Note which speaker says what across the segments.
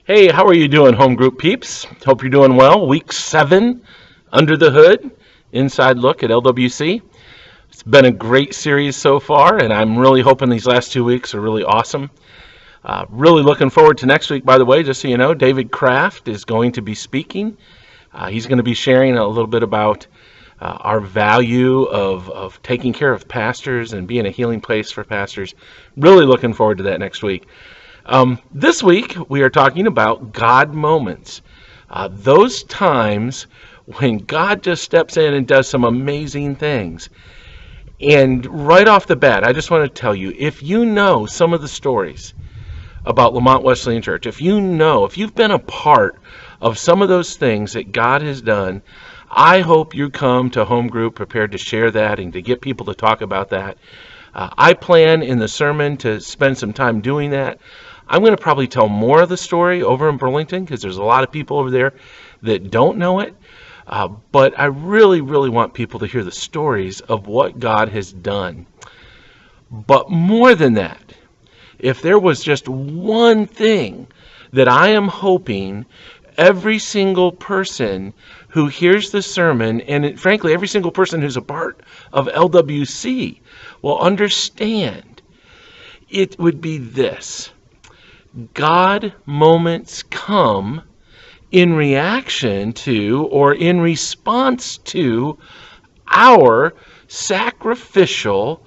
Speaker 1: Hey, how are you doing, home group peeps? Hope you're doing well. Week 7, Under the Hood, inside look at LWC. It's been a great series so far, and I'm really hoping these last 2 weeks are really awesome. Really looking forward to next week, by the way, just so you know. David Kraft is going to be speaking. He's going to be sharing a little bit about our value of taking care of pastors and being a healing place for pastors. Really looking forward to that next week. This week, we are talking about God moments. Those times when God just steps in and does some amazing things. And right off the bat, I just want to tell you, if you know some of the stories about Lamont Wesleyan Church, if you've been a part of some of those things that God has done, I hope you come to home group prepared to share that and to get people to talk about that. I plan in the sermon to spend some time doing that. I'm going to probably tell more of the story over in Burlington because there's a lot of people over there that don't know it. But I really, really want people to hear the stories of what God has done. But more than that, if there was just one thing that I am hoping every single person who hears the sermon, and frankly, every single person who's a part of LWC will understand, it would be this. God moments come in reaction to or in response to our sacrificial,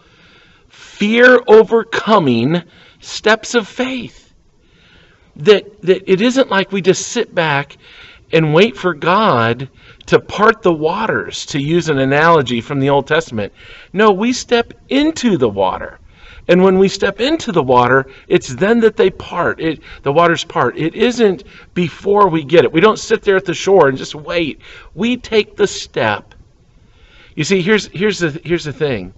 Speaker 1: fear-overcoming steps of faith. That it isn't like we just sit back and wait for God to part the waters, to use an analogy from the Old Testament. No, we step into the water. And when we step into the water, it's then that they part. The waters part. It isn't before we get it. We don't sit there at the shore and just wait. We take the step. You see, here's the thing.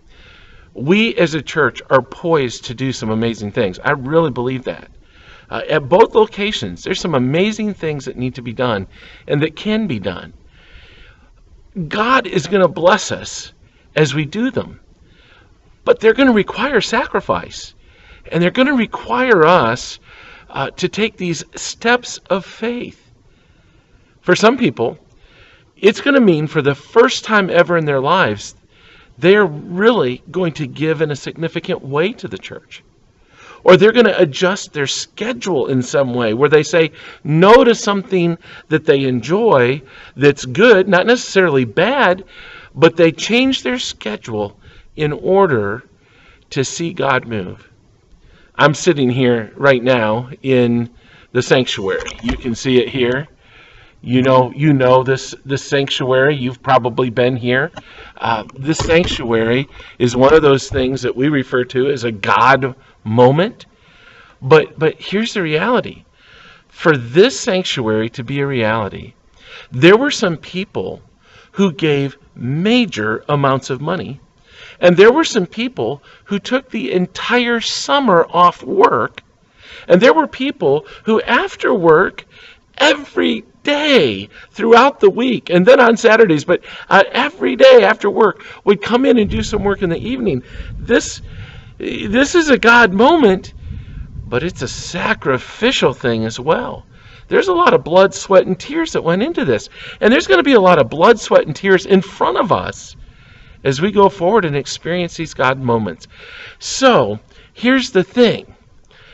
Speaker 1: We as a church are poised to do some amazing things. I really believe that. At both locations, there's some amazing things that need to be done and that can be done. God is going to bless us as we do them. But they're going to require sacrifice. And they're going to require us to take these steps of faith. For some people, it's going to mean for the first time ever in their lives, they're really going to give in a significant way to the church. Or they're going to adjust their schedule in some way where they say no to something that they enjoy that's good, not necessarily bad, but they change their schedule in order to see God move. I'm sitting here right now in the sanctuary. You can see it here. You know this sanctuary. You've probably been here. This sanctuary is one of those things that we refer to as a God moment. But here's the reality. For this sanctuary to be a reality, there were some people who gave major amounts of money. And there were some people who took the entire summer off work. And there were people who after work, every day throughout the week, and then on Saturdays, but every day after work, would come in and do some work in the evening. This is a God moment, but it's a sacrificial thing as well. There's a lot of blood, sweat, and tears that went into this. And there's going to be a lot of blood, sweat, and tears in front of us as we go forward and experience these God moments. So, here's the thing.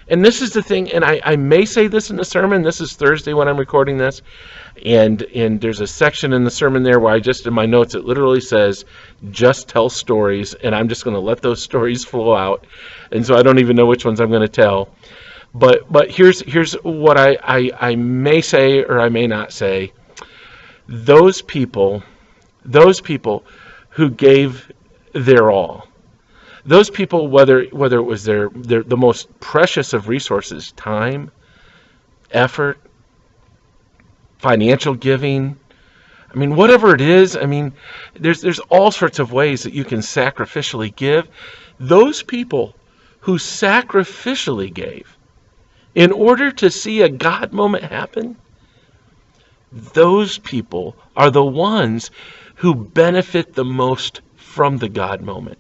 Speaker 1: And this is the thing, and I may say this in the sermon. This is Thursday when I'm recording this. And there's a section in the sermon there where in my notes, it literally says, just tell stories. And I'm just going to let those stories flow out. And so I don't even know which ones I'm going to tell. But here's what I may say or I may not say. Those people who gave their all. Those people, whether it was the most precious of resources, time, effort, financial giving, I mean, whatever it is, I mean, there's all sorts of ways that you can sacrificially give. Those people who sacrificially gave in order to see a God moment happen, those people are the ones who benefit the most from the God moment.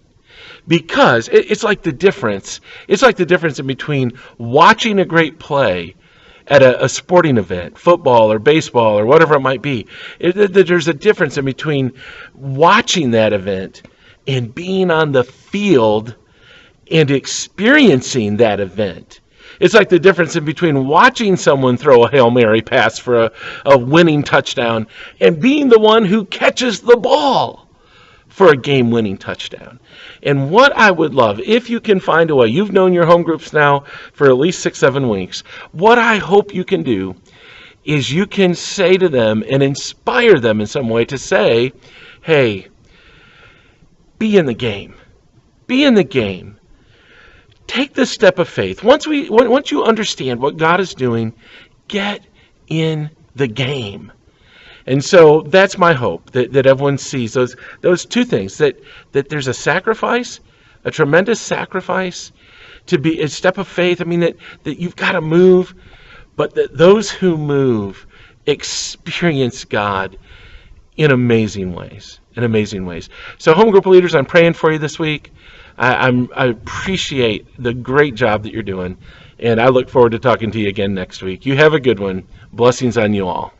Speaker 1: Because it's like the difference in between watching a great play at a sporting event, football or baseball or whatever it might be. There's a difference in between watching that event and being on the field and experiencing that event. It's like the difference in between watching someone throw a Hail Mary pass for a winning touchdown and being the one who catches the ball for a game-winning touchdown. And what I would love, if you can find a way, you've known your home groups now for at least 6-7 weeks, what I hope you can do is you can say to them and inspire them in some way to say, hey, be in the game. Be in the game. Take this step of faith. Once you understand what God is doing, get in the game. And so that's my hope, that everyone sees those two things, that there's a sacrifice, a tremendous sacrifice, to be a step of faith. I mean, that you've got to move, but that those who move experience God in amazing ways. So home group leaders, I'm praying for you this week. I appreciate the great job that you're doing, and I look forward to talking to you again next week. You have a good one. Blessings on you all.